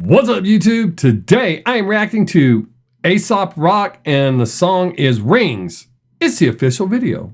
What's up, YouTube? Today I am reacting to Aesop Rock and the song is Rings. It's the official video.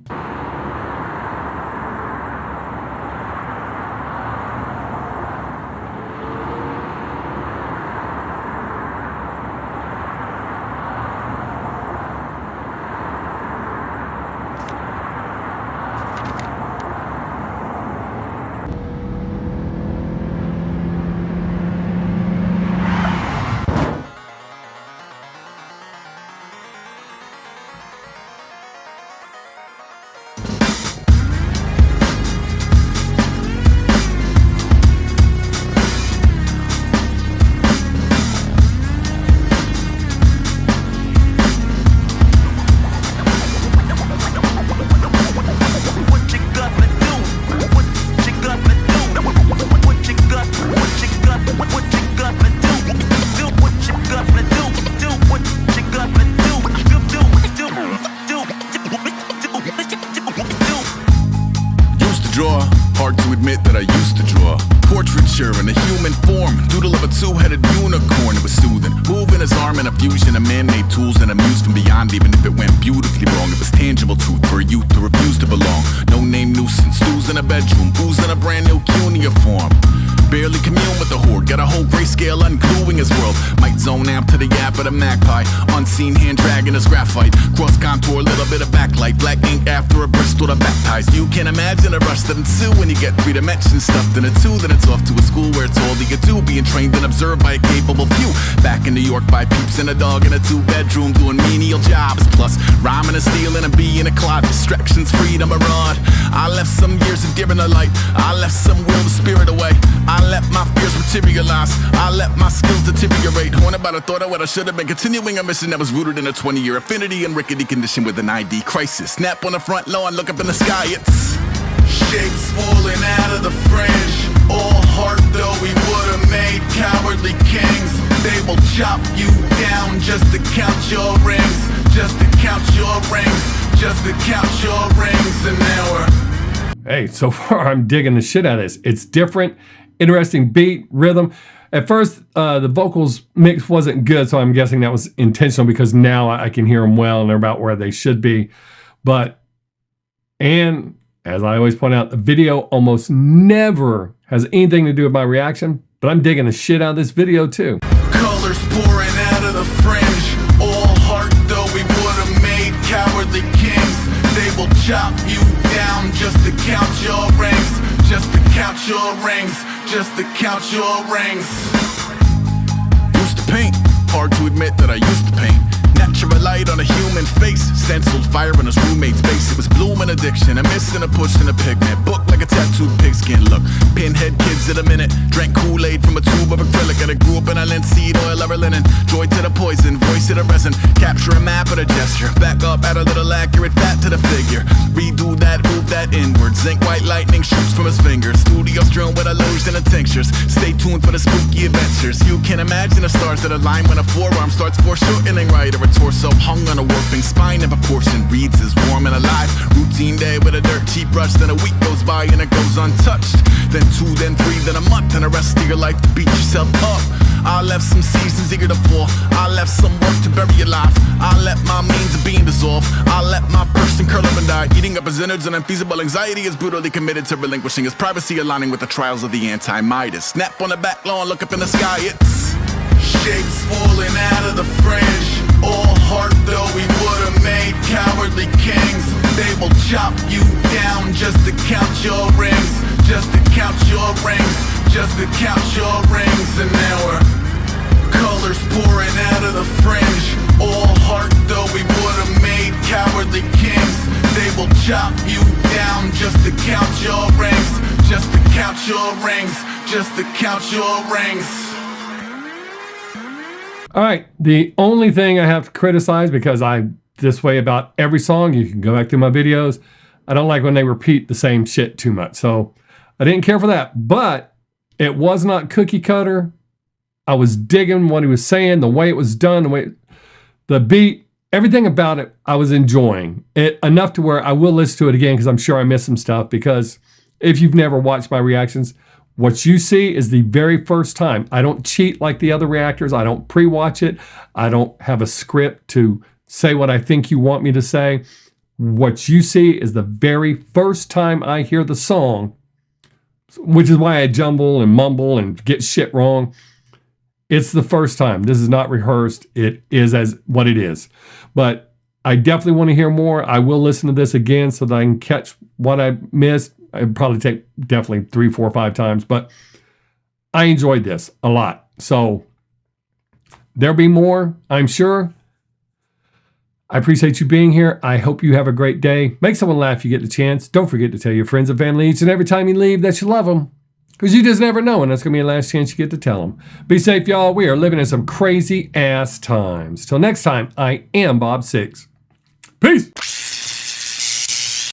Hard to admit that I used to draw portraiture in a human form, doodle of a two-headed unicorn. It was soothing, moving his arm in a fusion of man-made tools and amused from beyond. Even if it went beautifully wrong, it was tangible truth for a youth to refuse to belong. No name nuisance, stews in a bedroom, booze in a brand new cuneiform. Barely commune with the horde, got a whole grayscale ungluing his world. Might zone out to the yap of the magpie, unseen hand dragging his graphite. Cross contour, little bit of backlight, black ink after a Bristol to baptize. You can imagine a rush that ensue when you get 3 dimensions stuffed in a 2. Then it's off to a school where it's all that you do, being trained and observed by a capable few. Back in New York by peeps and a dog in a 2-bedroom doing menial jobs. Plus rhyming and stealing and being a clod, distractions, freedom, a rod. I left some years of giving a light, I left some will to spirit away. I let my fears materialize, I let my skills deteriorate. Haunted by the thought of what I should have been, continuing a mission that was rooted in a 20-year affinity and rickety condition with an ID crisis. Snap on the front lawn, look up in the sky, it's shapes falling out of the fringe. All heart though we would've made cowardly kings. They will chop you down just to count your rings, just to count your rings, just to count your rings. And now we're... Hey, so far I'm digging the shit out of this. It's different, interesting beat, rhythm. At first, the vocals mix wasn't good, so I'm guessing that was intentional because now I can hear them well and they're about where they should be. And as I always point out, the video almost never has anything to do with my reaction, but I'm digging the shit out of this video too. Colors pouring out of the fringe. All heart though we would've made cowardly kings. They will chop you down just to count your rings, just to count your rings, just to count your rings. Used to paint, hard to admit that I used to paint. Natural light on a human face, stenciled fire in his roommate's face. It was blooming addiction, a missing a push and a pigment. Book like a tattooed pigskin look. Pinhead kids in a minute, drank Kool-Aid from a tube of acrylic. And I grew up in a linseed oil of linen. Joy to the poison, voice to the resin. Capture a map of the gesture, back up, add a little accurate fat to the figure. Redo that, move that inward. Zinc white lightning shoots from his fingers. Studio strewn with illusion and tinctures. Stay tuned for the spooky adventures. You can imagine the stars that align when a forearm starts foreshortening right. Or a torso hung on a warping spine in proportion. Reads as warm and alive. Routine day with a dirt cheap brush. Then a week goes by and it goes untouched. Then 2, then 3, then a month. And the rest of your life to beat yourself up. I left some seasons eager to fall. I left some work to bury your life. I let my means of being dissolve. I let my person curl up and die. Eating up his innards and unfeasible anxiety is brutally committed to relinquishing his privacy, aligning with the trials of the anti-Midas. Snap on the back lawn, look up in the sky, it's shapes falling out of the fringe. All heart though we would've made cowardly kings. They will chop you down just to count your rings, just to count your rings, just to count your rings. And now we're colors pouring out of the fringe. All heart though we would've made cowardly kings. They will chop you down just to count your rings, just to count your rings, just to count your rings. All right, the only thing I have to criticize, because I'm this way about every song, you can go back through my videos, I don't like when they repeat the same shit too much. So I didn't care for that, but it was not cookie cutter. I was digging what he was saying, the way it was done, the beat, everything about it, I was enjoying it enough to where I will listen to it again because I'm sure I missed some stuff, because if you've never watched my reactions, what you see is the very first time. I don't cheat like the other reactors. I don't pre-watch it. I don't have a script to say what I think you want me to say. What you see is the very first time I hear the song, which is why I jumble and mumble and get shit wrong. It's the first time. This is not rehearsed. It is as what it is. But I definitely want to hear more. I will listen to this again so that I can catch what I missed. It'd probably take definitely 3, 4, 5 times, but I enjoyed this a lot. So there'll be more, I'm sure. I appreciate you being here. I hope you have a great day. Make someone laugh if you get the chance. Don't forget to tell your friends and family each and every time you leave that you love them, because you just never know, and that's going to be the last chance you get to tell them. Be safe, y'all. We are living in some crazy ass times. Till next time, I am Bob Sixx. Peace.